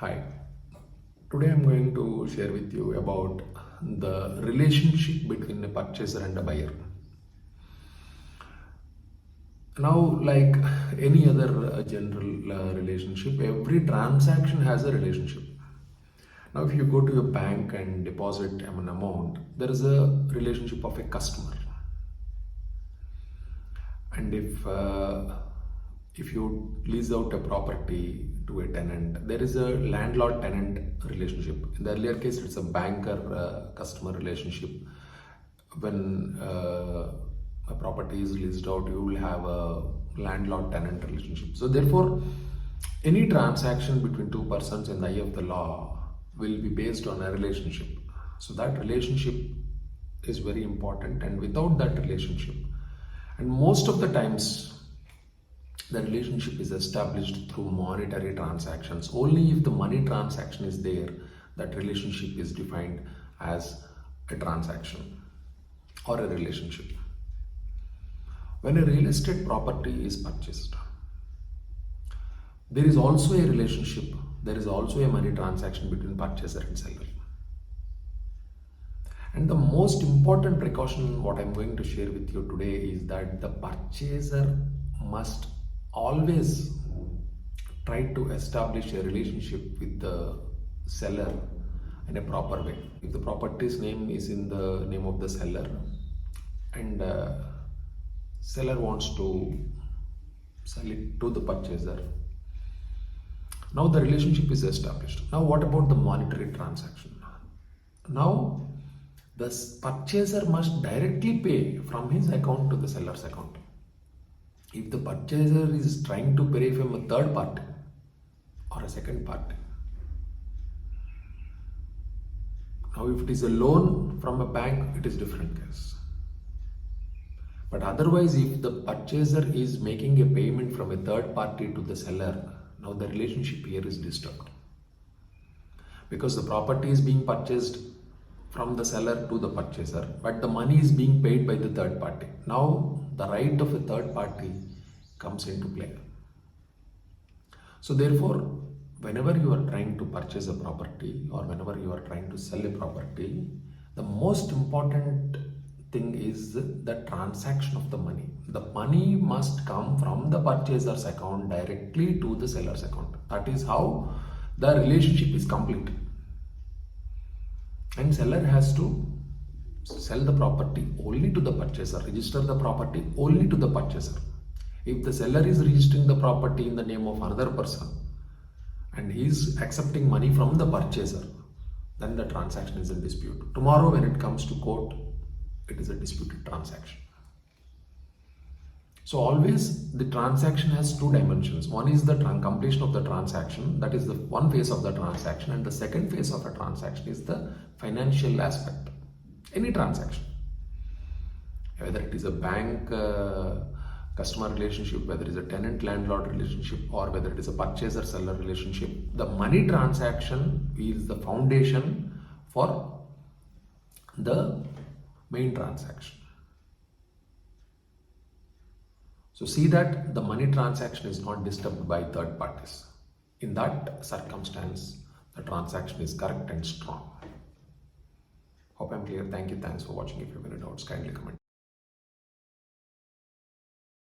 Hi, today I'm going to share with you about the relationship between a purchaser and a buyer. Now, like any other general relationship, every transaction has a relationship. Now, if you go to a bank and deposit an amount, there is a relationship of a customer. And if you lease out a property to a tenant, there is a landlord-tenant relationship. In the earlier case, it's a banker-customer relationship. When a property is leased out, you will have a landlord-tenant relationship. So therefore, any transaction between two persons in the eye of the law will be based on a relationship. So that relationship is very important, and without that relationship, and most of the times, the relationship is established through monetary transactions. Only if the money transaction is there, that relationship is defined as a transaction or a relationship. When a real estate property is purchased, there is also a relationship, there is also a money transaction between purchaser and seller. And the most important precaution what I'm going to share with you today is that the purchaser must always try to establish a relationship with the seller in a proper way. If the property's name is in the name of the seller and seller wants to sell it to the purchaser, now the relationship is established. Now what about the monetary transaction? Now the purchaser must directly pay from his account to the seller's account. If the purchaser is trying to pay from a third party or a second party, now if it is a loan from a bank, it is different case. But otherwise, if the purchaser is making a payment from a third party to the seller, now the relationship here is disturbed. Because the property is being purchased from the seller to the purchaser, but the money is being paid by the third party. Now the right of a third party comes into play. So therefore, whenever you are trying to purchase a property or whenever you are trying to sell a property, the most important thing is the transaction of the money. The money must come from the purchaser's account directly to the seller's account. That is how the relationship is complete. And seller has to sell the property only to the purchaser, register the property only to the purchaser. If the seller is registering the property in the name of another person and he is accepting money from the purchaser, then the transaction is in dispute. Tomorrow when it comes to court, it is a disputed transaction. So always the transaction has two dimensions. One is the completion of the transaction, that is the one phase of the transaction, and the second phase of a transaction is the financial aspect. Any transaction, whether it is a bank customer relationship, whether it is a tenant landlord relationship, or whether it is a purchaser seller relationship, the money transaction is the foundation for the main transaction. So see that the money transaction is not disturbed by third parties. In that circumstance, the transaction is correct and strong. Hope I'm clear. Thank you. Thanks for watching. If you have any doubts, kindly comment.